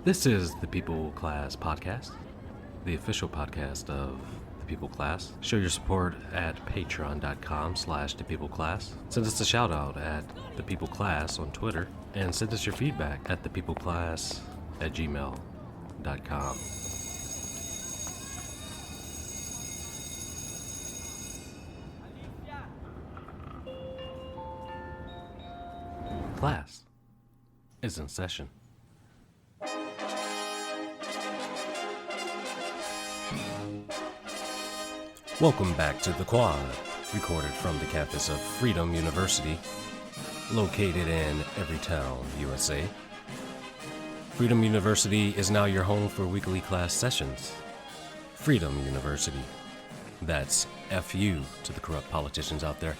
This is the People Class Podcast, the official podcast of the People Class. Show your support at patreon.com/thepeopleclass. Send us a shout out at the People Class on Twitter, and send us your feedback at thepeopleclass@gmail.com. Class is in session. Welcome back to The Quad, recorded from the campus of Freedom University, located in Everytown, USA. Freedom University is now your home for weekly class sessions. Freedom University. That's FU to the corrupt politicians out there.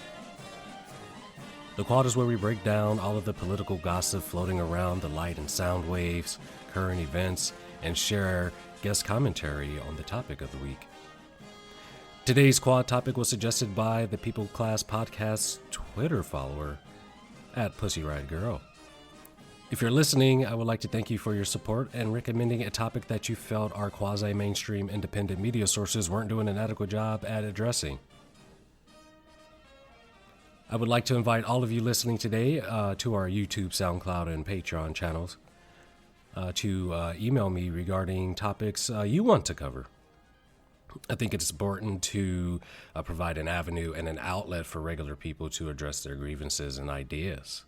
The Quad is where we break down all of the political gossip floating around the light and sound waves, current events, and share guest commentary on the topic of the week. Today's Quad topic was suggested by the People Class Podcast's Twitter follower, at PussyRideGirl. If you're listening, I would like to thank you for your support and recommending a topic that you felt our quasi-mainstream independent media sources weren't doing an adequate job at addressing. I would like to invite all of you listening today to our YouTube, SoundCloud, and Patreon channels to email me regarding topics you want to cover. I think it's important to provide an avenue and an outlet for regular people to address their grievances and ideas.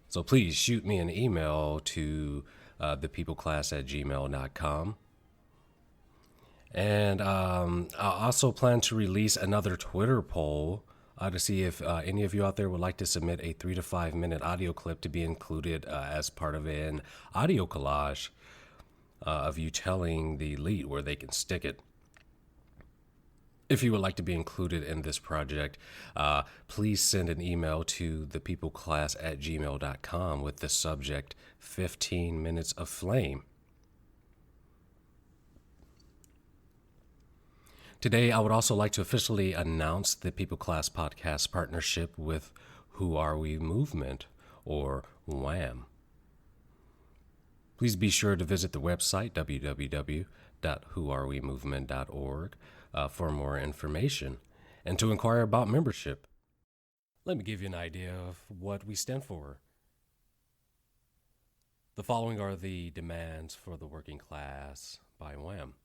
So please shoot me an email to thepeopleclass@gmail.com. And I also plan to release another Twitter poll to see if any of you out there would like to submit a 3 to 5 minute audio clip to be included as part of an audio collage of you telling the elite where they can stick it. If you would like to be included in this project, please send an email to thepeopleclass@gmail.com with the subject 15 Minutes of Flame. Today, I would also like to officially announce the People Class Podcast partnership with Who Are We Movement, or WHAM. Please be sure to visit the website, www.whoarewemovement.org, for more information and to inquire about membership. Let me give you an idea of what we stand for. The following are the demands for the working class by WHAM.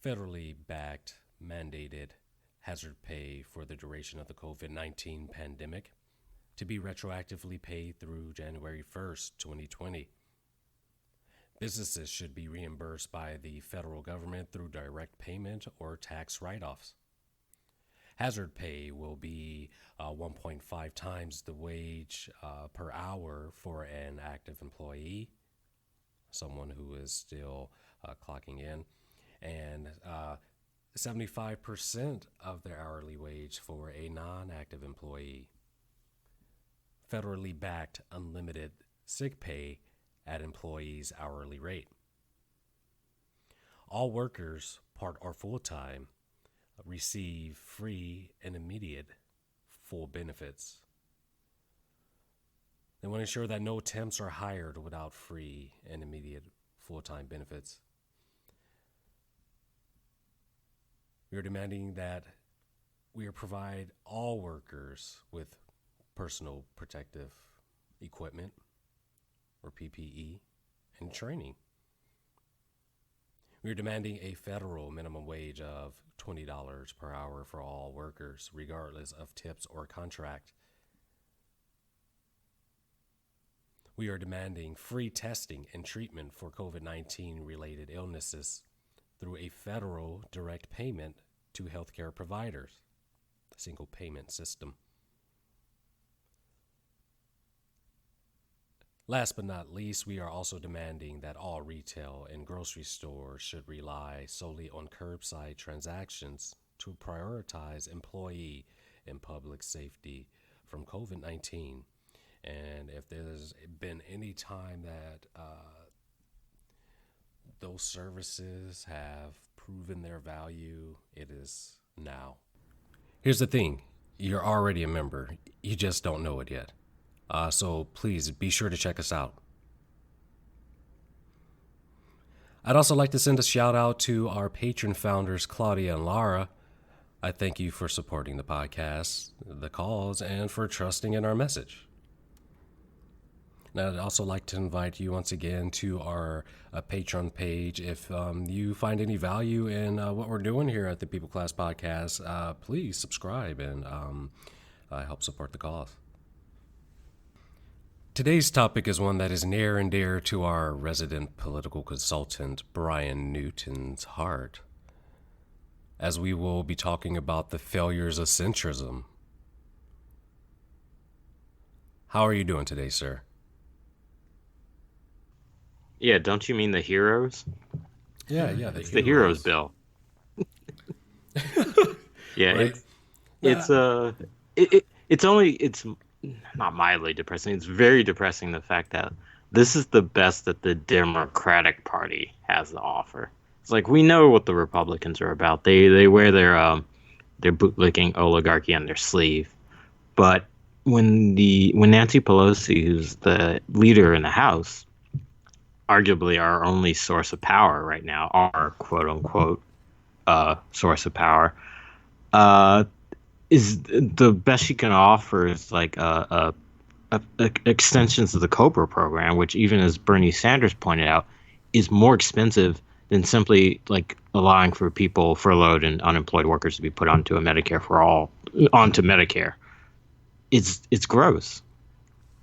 Federally backed, mandated hazard pay for the duration of the COVID-19 pandemic to be retroactively paid through January 1st, 2020. Businesses should be reimbursed by the federal government through direct payment or tax write-offs. Hazard pay will be 1.5 times the wage per hour for an active employee, someone who is still clocking in, and 75% of their hourly wage for a non-active employee. Federally backed unlimited sick pay at employees' hourly rate. All workers, part or full-time, receive free and immediate full benefits. They want to ensure that no temps are hired without free and immediate full-time benefits. We are demanding that we provide all workers with personal protective equipment, or PPE, and training. We are demanding a federal minimum wage of $20 per hour for all workers, regardless of tips or contract. We are demanding free testing and treatment for COVID-19 related illnesses through a federal direct payment to healthcare providers, the single payment system. Last but not least, we are also demanding that all retail and grocery stores should rely solely on curbside transactions to prioritize employee and public safety from COVID-19. And if there's been any time that those services have proven their value, it is now. Here's the thing. You're already a member. You just don't know it yet. So please be sure to check us out. I'd also like to send a shout out to our patron founders, Claudia and Lara. I thank you for supporting the podcast, the cause, and for trusting in our message. Now, I'd also like to invite you once again to our Patreon page. If you find any value in what we're doing here at the People Class Podcast, please subscribe and help support the cause. Today's topic is one that is near and dear to our resident political consultant, Brian Newton's heart, as we will be talking about the failures of centrism. How are you doing today, sir? Yeah, don't you mean the heroes? Yeah, it's the heroes bill. Yeah, right? It's not mildly depressing. It's very depressing, the fact that this is the best that the Democratic Party has to offer. It's like, we know what the Republicans are about. They wear their bootlicking oligarchy on their sleeve. But when Nancy Pelosi, who's the leader in the House, arguably our only source of power right now, our quote unquote source of power, is the best she can offer is like extensions of the Cobra program, which, even as Bernie Sanders pointed out, is more expensive than simply like allowing for people, furloughed and unemployed workers, to be put onto Medicare. It's gross.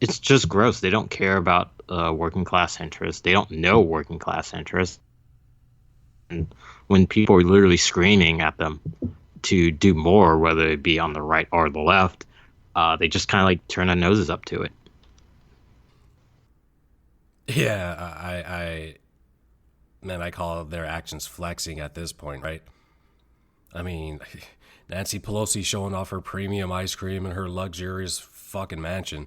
It's just gross. They don't care about working class interests. They don't know working class interests. And when people are literally screaming at them to do more, whether it be on the right or the left, they just kind of like turn their noses up to it. Yeah, I call their actions flexing at this point, right? I mean, Nancy Pelosi showing off her premium ice cream and her luxurious fucking mansion.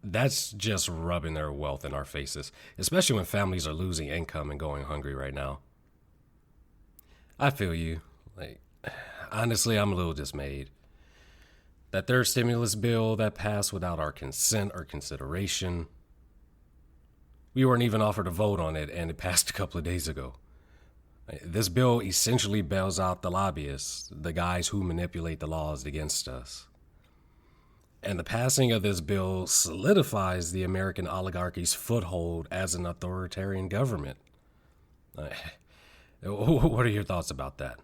That's just rubbing their wealth in our faces, especially when families are losing income and going hungry right now. I feel you. Like, honestly, I'm a little dismayed. That third stimulus bill that passed without our consent or consideration. We weren't even offered a vote on it, and it passed a couple of days ago. This bill essentially bails out the lobbyists, the guys who manipulate the laws against us. And the passing of this bill solidifies the American oligarchy's foothold as an authoritarian government. What are your thoughts about that?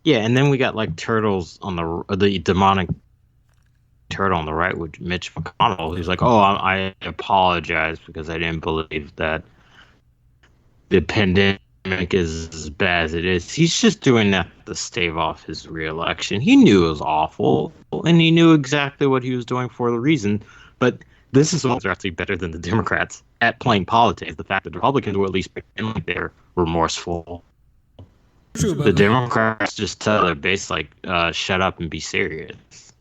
Yeah, and then we got like turtles on the demonic turtle on the right with Mitch McConnell, who's like, "Oh, I apologize because I didn't believe that the pandemic is as bad as it is." He's just doing that to stave off his reelection. He knew it was awful, and he knew exactly what he was doing for the reason. But this is also actually better than the Democrats at playing politics. The fact that the Republicans will at least pretend like they're remorseful. True, the Democrats just tell their base, like, shut up and be serious.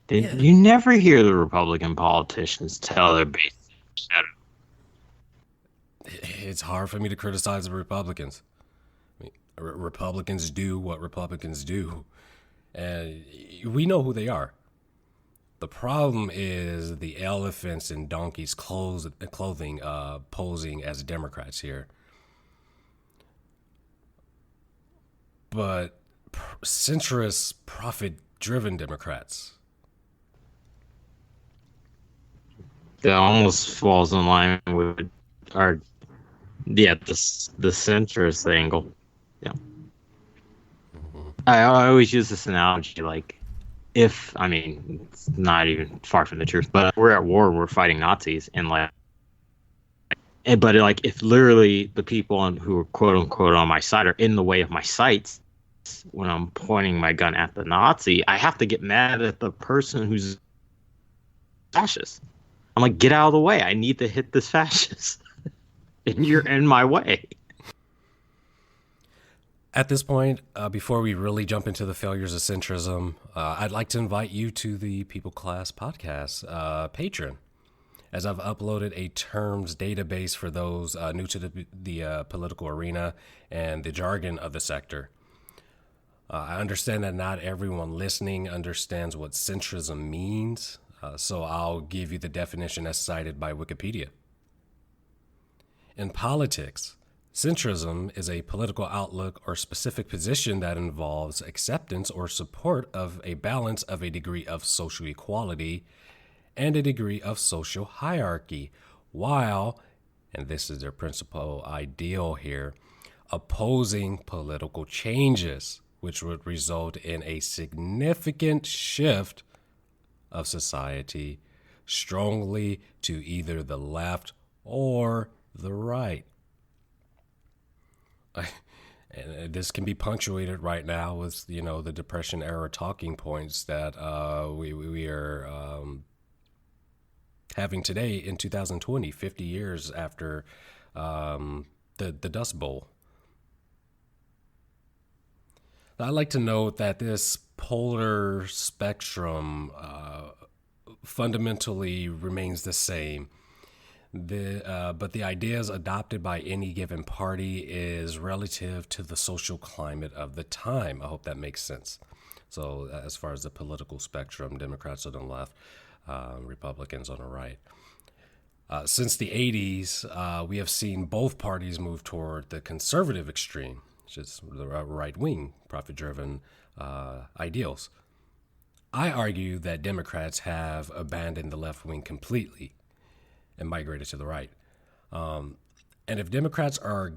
You never hear the Republican politicians tell their base, shut up. It's hard for me to criticize the Republicans. I mean, Republicans do what Republicans do, and we know who they are. The problem is the elephants in donkeys' clothing posing as Democrats here. But centrist, profit-driven Democrats. That almost falls in line with the centrist angle. Yeah. Mm-hmm. I always use this analogy, like, it's not even far from the truth, but we're at war, we're fighting Nazis, if literally the people who are quote unquote on my side are in the way of my sights when I'm pointing my gun at the Nazi, I have to get mad at the person who's fascist. I'm like, get out of the way. I need to hit this fascist. And you're in my way. At this point, before we really jump into the failures of centrism, I'd like to invite you to the People Class Podcast Patreon, as I've uploaded a terms database for those new to the political arena and the jargon of the sector. I understand that not everyone listening understands what centrism means, so I'll give you the definition as cited by Wikipedia. In politics, centrism is a political outlook or specific position that involves acceptance or support of a balance of a degree of social equality and a degree of social hierarchy, while, and this is their principal ideal here, opposing political changes, which would result in a significant shift of society strongly to either the left or the right. And this can be punctuated right now with, the Depression era talking points that we are having today in 2020, 50 years after the Dust Bowl. I'd like to note that this polar spectrum fundamentally remains the same. But the ideas adopted by any given party is relative to the social climate of the time. I hope that makes sense. So as far as the political spectrum, Democrats on the left, Republicans on the right. Since the 80s, we have seen both parties move toward the conservative extreme, which is the right-wing, profit-driven ideals. I argue that Democrats have abandoned the left wing completely and migrated to the right. And if Democrats are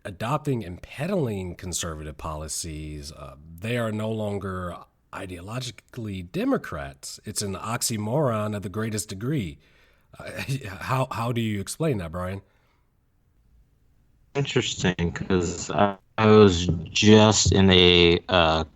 adopting and peddling conservative policies, they are no longer ideologically Democrats. It's an oxymoron of the greatest degree. How do you explain that, Brian? Interesting, because I was just in a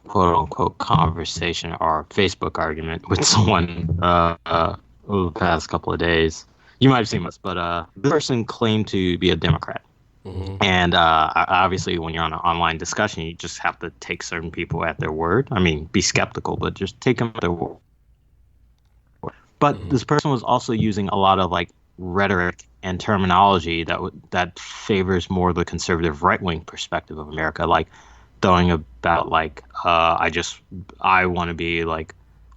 quote-unquote conversation or Facebook argument with someone over the past couple of days. You might have seen this, but the person claimed to be a Democrat. Mm-hmm. And obviously, when you're on an online discussion, you just have to take certain people at their word. I mean, be skeptical, but just take them at their word. But this person was also using a lot of rhetoric and terminology that favors more the conservative right-wing perspective of America, like throwing about I want to be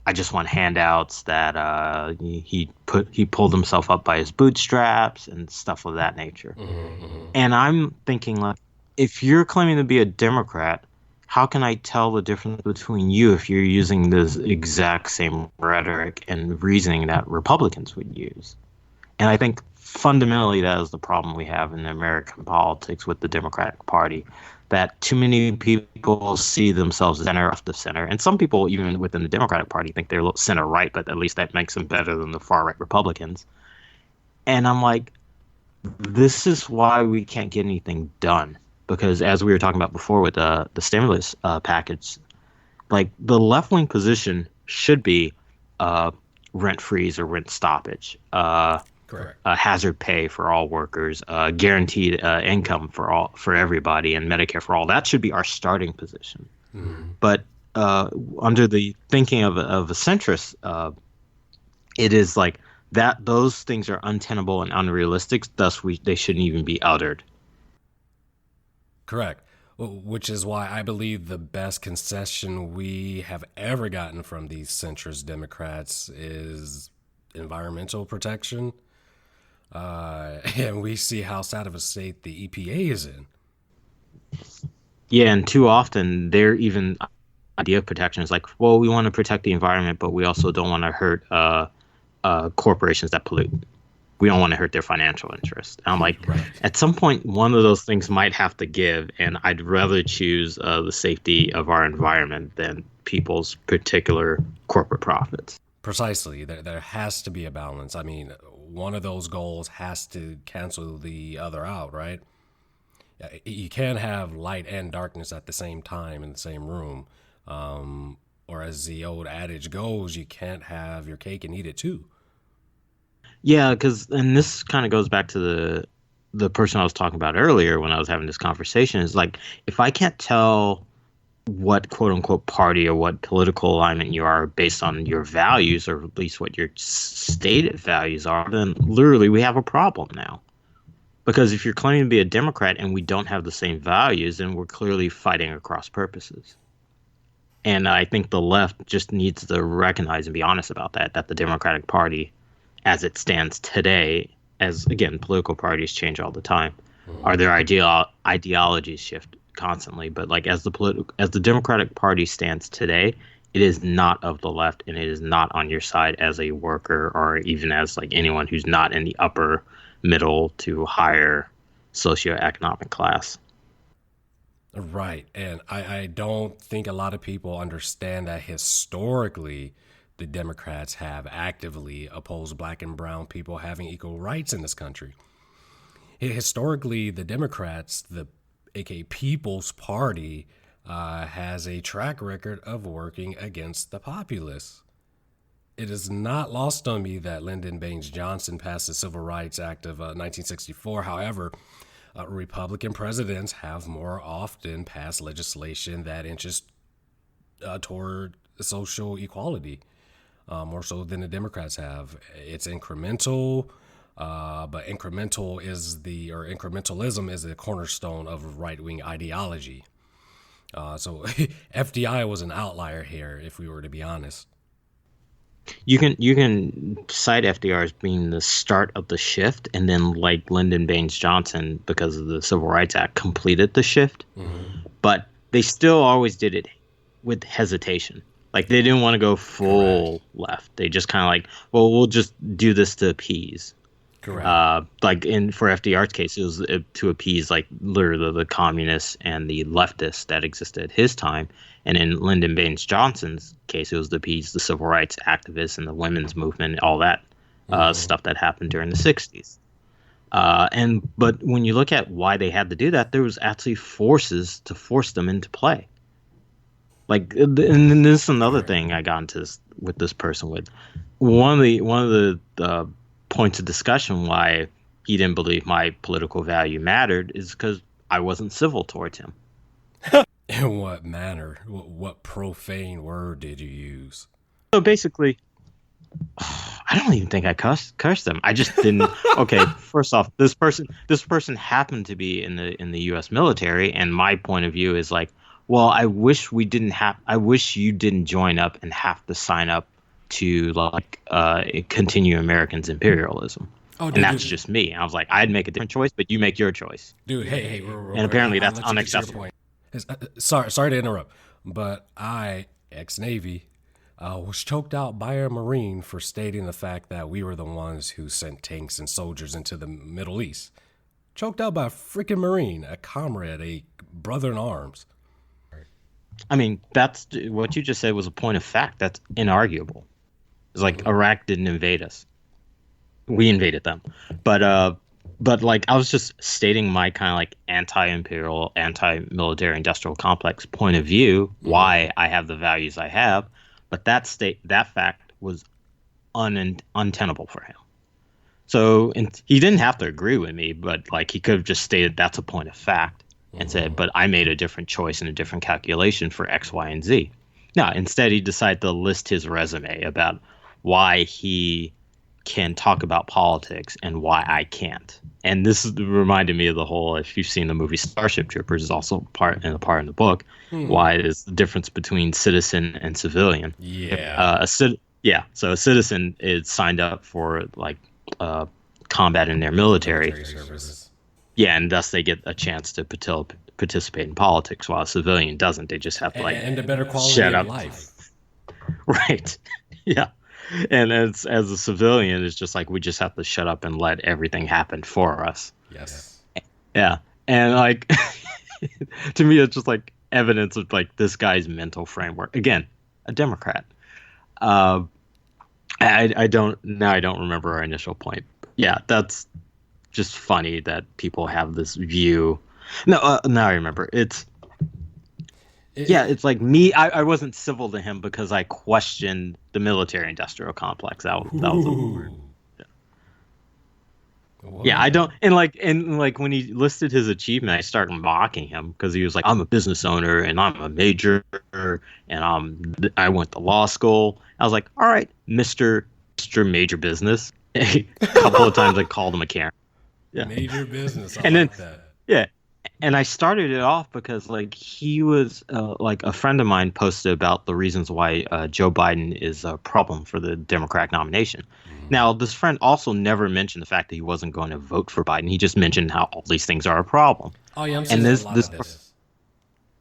I just want handouts, that he pulled himself up by his bootstraps and stuff of that nature. Mm-hmm. And I'm thinking, if you're claiming to be a Democrat, how can I tell the difference between you if you're using this exact same rhetoric and reasoning that Republicans would use? And I think fundamentally that is the problem we have in American politics with the Democratic Party, that too many people see themselves center of the center. And some people, even within the Democratic Party, think they're center right, but at least that makes them better than the far right Republicans. And I'm like, this is why we can't get anything done. Because as we were talking about before with the stimulus package, the left-wing position should be rent freeze or rent stoppage. Correct. Hazard pay for all workers, guaranteed income for everybody, and Medicare for all. That should be our starting position. Mm-hmm. But under the thinking of a centrist, it is that those things are untenable and unrealistic. Thus, they shouldn't even be uttered. Correct. Which is why I believe the best concession we have ever gotten from these centrist Democrats is environmental protection. And we see how sad of a state the EPA is in. Yeah, and too often their even idea of protection is well, we want to protect the environment, but we also don't want to hurt corporations that pollute. We don't want to hurt their financial interest. And I'm right. At some point, one of those things might have to give, and I'd rather choose the safety of our environment than people's particular corporate profits. Precisely. There has to be a balance. I mean, one of those goals has to cancel the other out, right? You can't have light and darkness at the same time in the same room. Or as the old adage goes, you can't have your cake and eat it too. Yeah, and this kind of goes back to the person I was talking about earlier when I was having this conversation, is if I can't tell what quote unquote party or what political alignment you are based on your values, or at least what your stated values are, then literally we have a problem now. Because if you're claiming to be a Democrat and we don't have the same values, then we're clearly fighting across purposes. And I think the left just needs to recognize and be honest about that the Democratic Party, as it stands today, as again, political parties change all the time, or their ideologies shift constantly. But like as the Democratic Party stands today, it is not of the left, and it is not on your side as a worker or even as like anyone who's not in the upper middle to higher socioeconomic class. Right. And I don't think a lot of people understand that historically the Democrats have actively opposed black and brown people having equal rights in this country. Historically, the Democrats, the aka People's Party, has a track record of working against the populace. It is not lost on me that Lyndon Baines Johnson passed the Civil Rights Act of 1964. However, Republican presidents have more often passed legislation that inches toward social equality, more so than the Democrats have. It's incremental, but incrementalism is the cornerstone of right-wing ideology. So FDI was an outlier here, if we were to be honest. You can cite FDR as being the start of the shift, and then like Lyndon Baines Johnson, because of the Civil Rights Act, completed the shift. Mm-hmm. But they still always did it with hesitation. Like they didn't want to go full left. They just kind of like, well, we'll just do this to appease. Correct. Like for FDR's case, it was to appease like literally the communists and the leftists that existed at his time. And in Lyndon Baines Johnson's case, it was to appease the civil rights activists and the women's movement, all that stuff that happened during the 60s. But when you look at why they had to do that, there was actually forces to force them into play. Like, and then this is another thing I got into with this person with. One of the points of discussion why he didn't believe my political value mattered is because I wasn't civil towards him. In what manner? What profane word did you use? So basically, I don't even think I cursed them. I just didn't. Okay, first off, this person happened to be in the U.S. military, and my point of view is like, well, I wish you didn't join up and have to sign up to like continue Americans' imperialism. And that's just me. I was like, I'd make a different choice, but you make your choice. Dude, hey, and apparently that's unacceptable. Sorry to interrupt, but I, ex-Navy, was choked out by a Marine for stating the fact that we were the ones who sent tanks and soldiers into the Middle East. Choked out by a freaking Marine, a comrade, a brother in arms. I mean, that's what you just said was a point of fact. That's inarguable. It's like Iraq didn't invade us. We invaded them. But like I was just stating my kind of like anti-imperial, anti-military industrial complex point of view, why I have the values I have. But that fact was untenable for him. So he didn't have to agree with me, but like he could have just stated that's a point of fact and said, but I made a different choice and a different calculation for X, Y, and Z. No, instead he decided to list his resume about why he can talk about politics and why I can't. And this reminded me of the whole, if you've seen the movie Starship Troopers, is also part in the book, why is the difference between citizen and civilian. Yeah. So a citizen is signed up for like combat in their military services. Yeah, and thus they get a chance to participate in politics, while a civilian doesn't. They just have to and a better quality of life. Right. Yeah. And as a civilian, it's just like we just have to shut up and let everything happen for us. Yes. Yeah. And like to me it's just like evidence of like this guy's mental framework. Again, a Democrat. I don't remember our initial point. Yeah, that's just funny that people have this view. No, now I remember. It's like me. I wasn't civil to him because I questioned the military-industrial complex. That was the word. Yeah, I don't. And like when he listed his achievement, I started mocking him because he was like, "I'm a business owner and I'm a major and I went to law school." I was like, "All right, Mister Major Business." A couple of times I called him a Karen. Yeah. Major business. And then yeah. And I started it off because like he was like a friend of mine posted about the reasons why Joe Biden is a problem for the Democratic nomination. Now, this friend also never mentioned the fact that he wasn't going to vote for Biden. He just mentioned how all these things are a problem. Oh yeah, I'm And seeing a lot of this.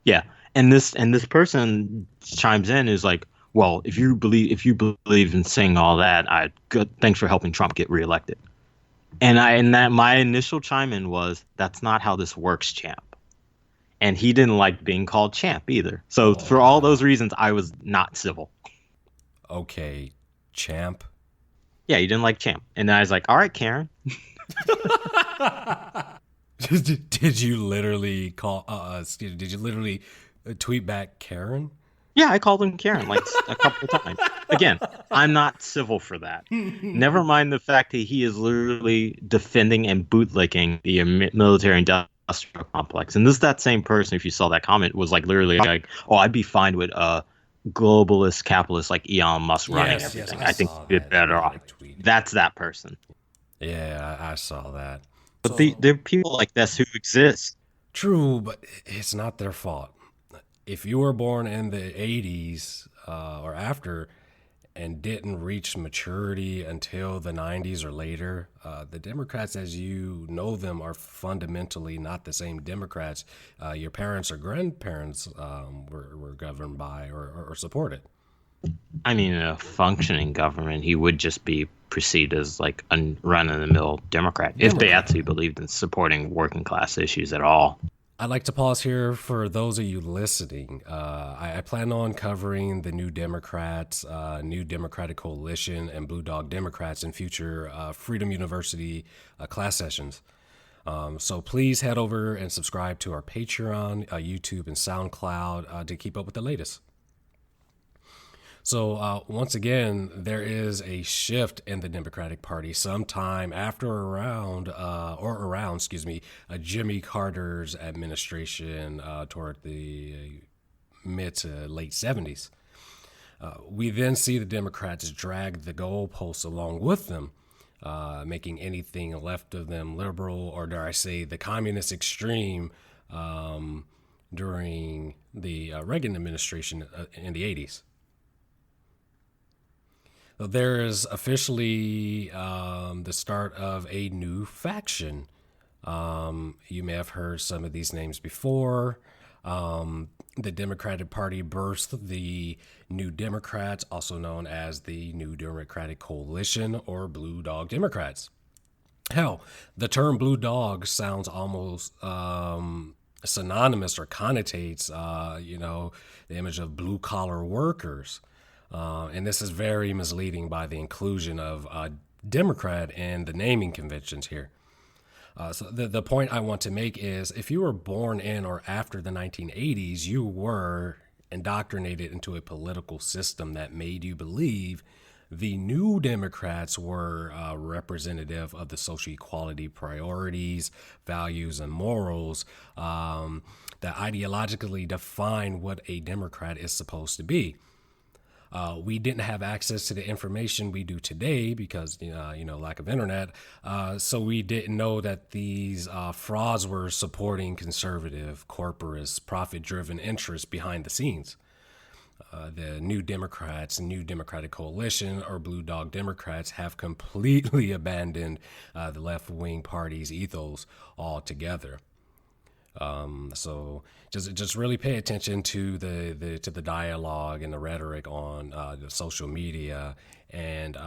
yeah, and this person chimes in is like, well, if you believe in saying all that, thanks for helping Trump get reelected. And that my initial chime in was, that's not how this works, champ. And he didn't like being called champ either. So Oh for all those wow. reasons, I was not civil. Okay, champ. Yeah, he didn't like champ. And I was like, all right, Karen. Did you literally call? Did you literally tweet back Karen? Yeah, I called him Karen like a couple of times. Again, I'm not civil for that. Never mind the fact that he is literally defending and bootlicking the military industrial complex. And this is that same person, if you saw that comment, was like literally like, oh, I'd be fine with a globalist capitalist like Elon Musk running Yes, everything. I I think saw he'd be that. better Yeah, off. I tweeted. That's that person. Yeah, I saw that. But So there are people like this who exist. true, but it's not their fault. If you were born in the '80s or after and didn't reach maturity until the '90s or later, the Democrats, as you know them, are fundamentally not the same Democrats your parents or grandparents were governed by or supported. I mean, in a functioning government, he would just be perceived as like a run-of-the-mill Democrat if they Democrat. actually believed in supporting working class issues at all. I'd like to pause here for those of you listening. I plan on covering the New Democrats, New Democratic Coalition, and Blue Dog Democrats in future Freedom University class sessions. So please head over and subscribe to our Patreon, YouTube, and SoundCloud to keep up with the latest. So once again, there is a shift in the Democratic Party sometime after around, excuse me, Jimmy Carter's administration toward the mid to late 70s. We then see the Democrats drag the goalposts along with them, making anything left of them liberal, or dare I say, the communist extreme during the Reagan administration in the 80s. There is officially the start of a new faction. You may have heard some of these names before. The Democratic Party birthed the New Democrats, also known as the New Democratic Coalition or Blue Dog Democrats. Hell, the term blue dog sounds almost synonymous or connotates, the image of blue collar workers. And this is very misleading by the inclusion of Democrat in the naming conventions here. So the point I want to make is if you were born in or after the 1980s, you were indoctrinated into a political system that made you believe the New Democrats were representative of the social equality priorities, values, and morals that ideologically define what a Democrat is supposed to be. We didn't have access to the information we do today because, lack of internet. So we didn't know that these frauds were supporting conservative, corporatist, profit-driven interests behind the scenes. The New Democrats, New Democratic Coalition, or Blue Dog Democrats have completely abandoned the left-wing party's ethos altogether. So just really pay attention to the dialogue and the rhetoric on the social media, and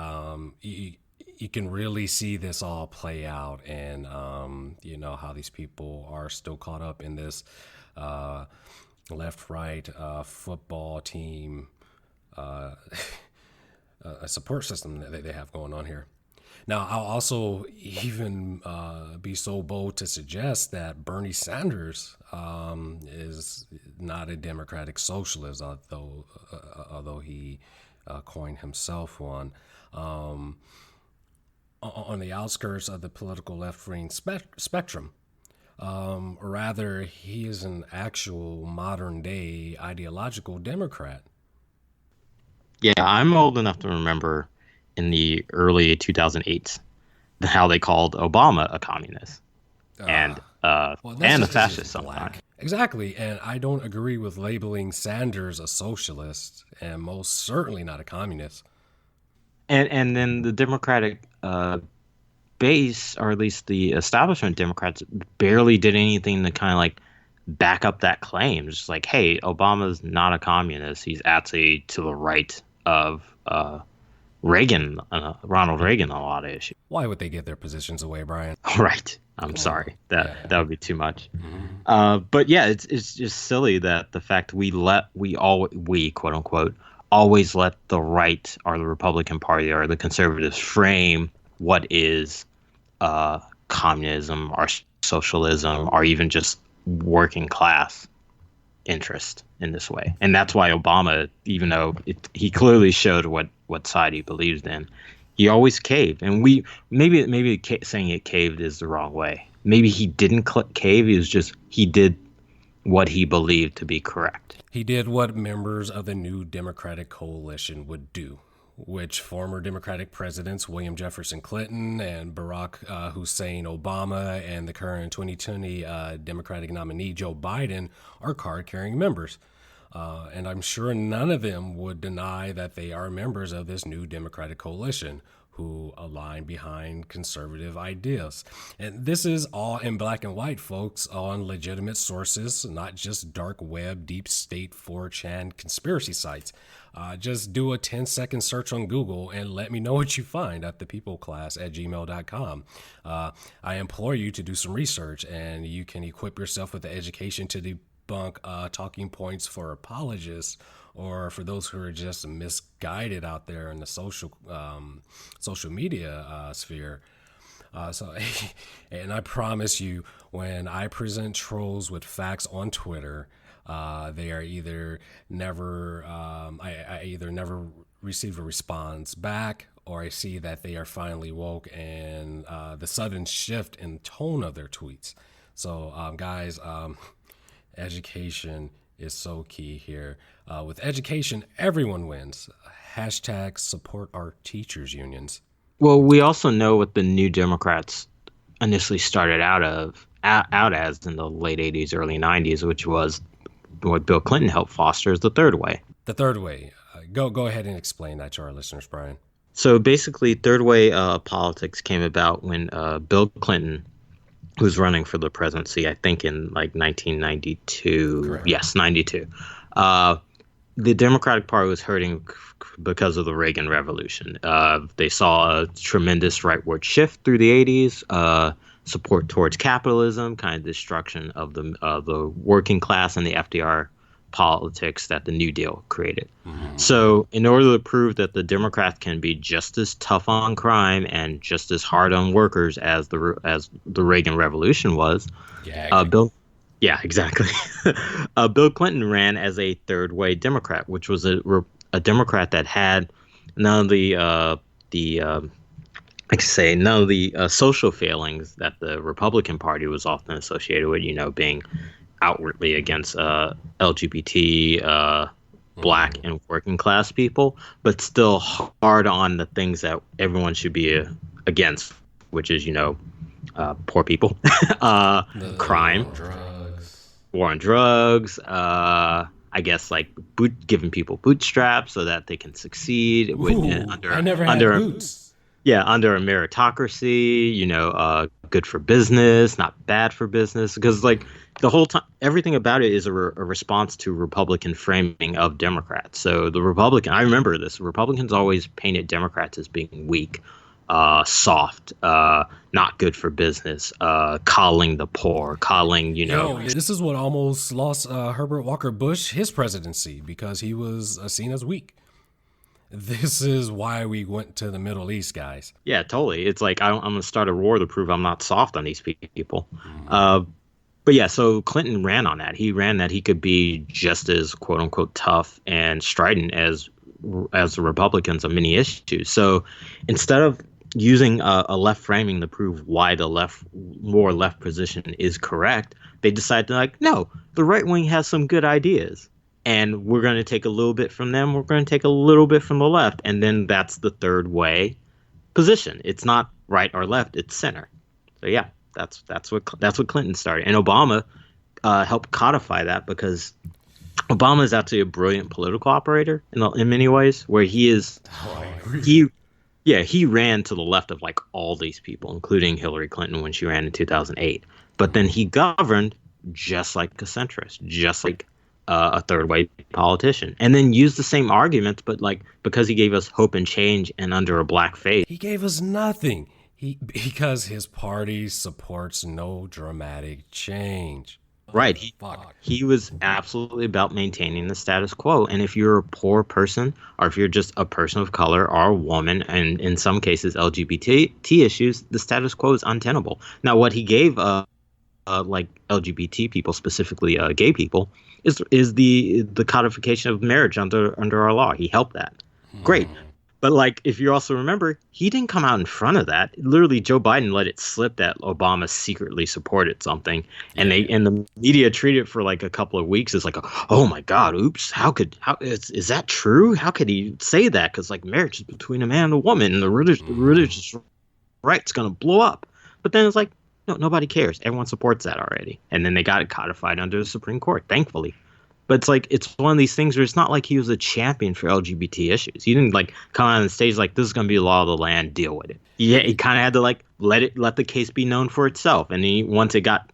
you can really see this all play out, and how these people are still caught up in this left-right football team a support system that they have going on here. Now, I'll also even be so bold to suggest that Bernie Sanders is not a democratic socialist, although he coined himself one. On the outskirts of the political left-wing spectrum. Rather, he is an actual modern-day ideological Democrat. Yeah, I'm old enough to remember in the early 2008s how they called Obama a communist and a fascist sometimes. Exactly, and I don't agree with labeling Sanders a socialist, and most certainly not a communist. and then the Democratic base, or at least the establishment Democrats, barely did anything to kind of like back up that claim. Just like, hey, Obama's not a communist. He's actually to the right of Reagan, Ronald Reagan, on a lot of issues. Why would they give their positions away, Brian? Right. I'm sorry. That would be too much. Mm-hmm. But yeah, it's just silly that the fact we quote unquote always let the right or the Republican Party or the conservatives frame what is communism or socialism or even just working class interest in this way. And that's why Obama, even though he clearly showed what side he believes in, he always caved. And maybe saying it caved is the wrong way. Maybe he didn't cave. He did what he believed to be correct. He did what members of the new Democratic coalition would do, which former Democratic presidents William Jefferson Clinton and Barack Hussein Obama and the current 2020 Democratic nominee Joe Biden are card-carrying members. And I'm sure none of them would deny that they are members of this new Democratic coalition who align behind conservative ideas. And this is all in black and white, folks, on legitimate sources, not just dark web, deep state 4chan conspiracy sites. Just do a 10-second search on Google and let me know what you find at thepeopleclass@gmail.com. I implore you to do some research, and you can equip yourself with the education to debunk talking points for apologists or for those who are just misguided out there in the social media sphere. And I promise you, when I present trolls with facts on Twitter, they are either never, I either never receive a response back, or I see that they are finally woke and the sudden shift in tone of their tweets. So, guys, education is so key here. With education, everyone wins. Hashtag support our teachers unions. Well, we also know what the New Democrats initially started out as in the late 80s, early 90s, which was what Bill Clinton helped foster, is the third way. The third way. Go ahead and explain that to our listeners, Brian. So basically, third way politics came about when Bill Clinton, who was running for the presidency, I think in like 1992. Correct. Yes, 92. The Democratic Party was hurting because of the Reagan Revolution. They saw a tremendous rightward shift through the 80s, support towards capitalism, kind of destruction of the working class and the FDR politics that the New Deal created. Mm-hmm. So in order to prove that the Democrats can be just as tough on crime and just as hard on workers as the Reagan Revolution was, Yeah, exactly. Bill Clinton ran as a third-way Democrat, which was a Democrat that had none of the social failings that the Republican Party was often associated with. You know, being outwardly against LGBT, black and working class people, but still hard on the things that everyone should be against, which is poor people, crime. War on drugs, I guess like giving people bootstraps so that they can succeed. I never had boots. Yeah, under a meritocracy, good for business, not bad for business. Because like the whole time, everything about it is a response to Republican framing of Democrats. So I remember this, Republicans always painted Democrats as being weak, soft, not good for business, calling the poor, this is what almost lost Herbert Walker Bush his presidency, because he was seen as weak. This is why we went to the Middle East, guys. Yeah, totally. It's like I'm going to start a war to prove I'm not soft on these people. But yeah, so Clinton ran on that. He ran that he could be just as quote unquote tough and strident as the Republicans on many issues. So instead of using a left framing to prove why the more left position is correct, they decided to no, the right wing has some good ideas, and we're going to take a little bit from them. We're going to take a little bit from the left, and then that's the third way position. It's not right or left; it's center. So yeah, that's what Clinton started, and Obama helped codify that, because Obama is actually a brilliant political operator in many ways, where he is. Oh, I agree. Yeah, he ran to the left of like all these people, including Hillary Clinton when she ran in 2008. But then he governed just like a centrist, just like a third way politician, and then used the same arguments, but like because he gave us hope and change and under a black face. He gave us nothing. Because his party supports no dramatic change. Right. Fuck. He was absolutely about maintaining the status quo. And if you're a poor person, or if you're just a person of color or a woman, and in some cases LGBT issues, the status quo is untenable. Now, what he gave like LGBT people, specifically gay people, is the codification of marriage under our law. He helped that. Great. But like, if you also remember, he didn't come out in front of that. Literally, Joe Biden let it slip that Obama secretly supported something, and the media treated it for like a couple of weeks as like, oh my God, oops, how is that true? How could he say that? Because like marriage is between a man and a woman, and the religious right's gonna blow up. But then it's like, no, nobody cares. Everyone supports that already, and then they got it codified under the Supreme Court, thankfully. But it's like, it's one of these things where it's not like he was a champion for LGBT issues. He didn't like come on the stage like, this is going to be the law of the land, deal with it. Yeah, he kind of had to like let the case be known for itself. And once it got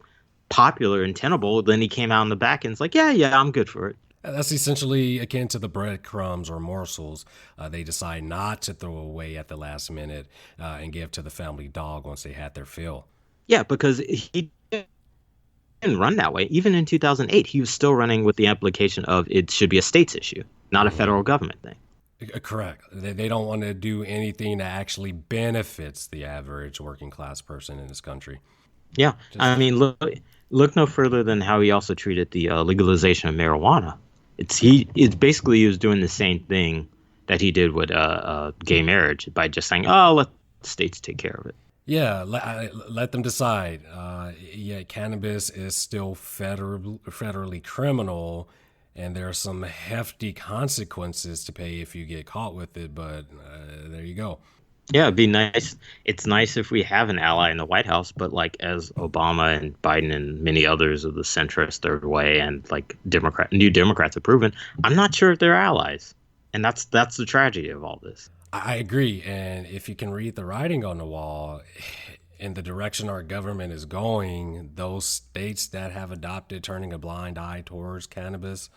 popular and tenable, then he came out in the back and it's like, yeah, I'm good for it. That's essentially akin to the breadcrumbs or morsels they decide not to throw away at the last minute and give to the family dog once they had their fill. Yeah, because he didn't run that way. Even in 2008, he was still running with the implication of it should be a states issue, not a federal government thing. Correct. They don't want to do anything that actually benefits the average working class person in this country. Yeah. I mean, look no further than how he also treated the legalization of marijuana. It's basically he was doing the same thing that he did with gay marriage by just saying, oh, let the states take care of it. Yeah, let them decide. Cannabis is still federally criminal, and there are some hefty consequences to pay if you get caught with it, but there you go. Yeah, it'd be nice. It's nice if we have an ally in the White House, but like as Obama and Biden and many others of the centrist third way and like New Democrats have proven, I'm not sure if they're allies. And that's the tragedy of all this. I agree. And if you can read the writing on the wall, in the direction our government is going, those states that have adopted turning a blind eye towards cannabis,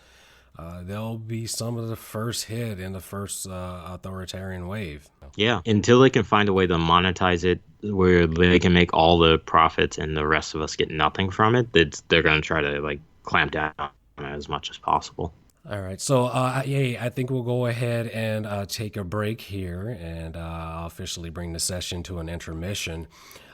they'll be some of the first hit in the first authoritarian wave. Yeah, until they can find a way to monetize it where they can make all the profits and the rest of us get nothing from it, they're going to try to like clamp down on it as much as possible. All right, so I think we'll go ahead and take a break here, and I'll officially bring the session to an intermission.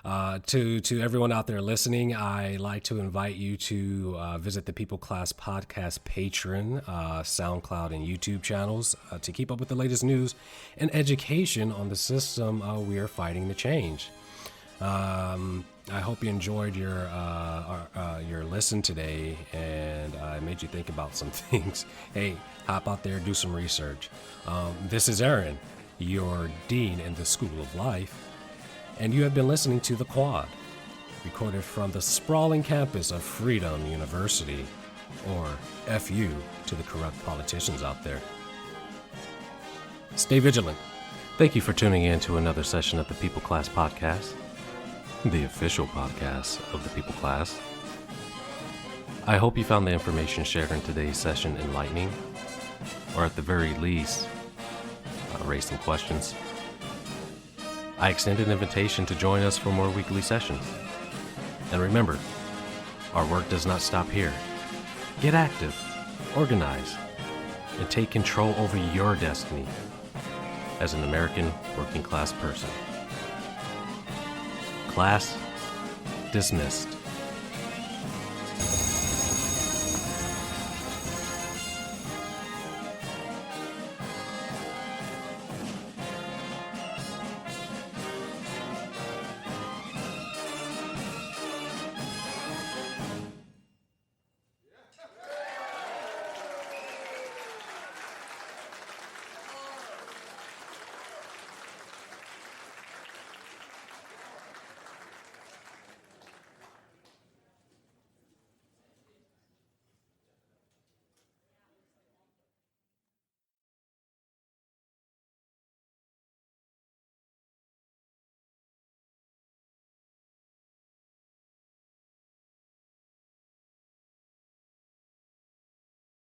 To everyone out there listening, I'd like to invite you to visit the People Class Podcast Patreon, SoundCloud, and YouTube channels to keep up with the latest news and education on the system we are fighting to change. I hope you enjoyed your listen today, and it made you think about some things. Hey, hop out there, do some research. This is Aaron, your dean in the School of Life, and you have been listening to The Quad, recorded from the sprawling campus of Freedom University, or FU to the corrupt politicians out there. Stay vigilant. Thank you for tuning in to another session of the People Class Podcast, the official podcast of the People Class. I hope you found the information shared in today's session enlightening, or at the very least, raised some questions. I extend an invitation to join us for more weekly sessions. And remember, our work does not stop here. Get active, organize, and take control over your destiny as an American working class person. Class dismissed.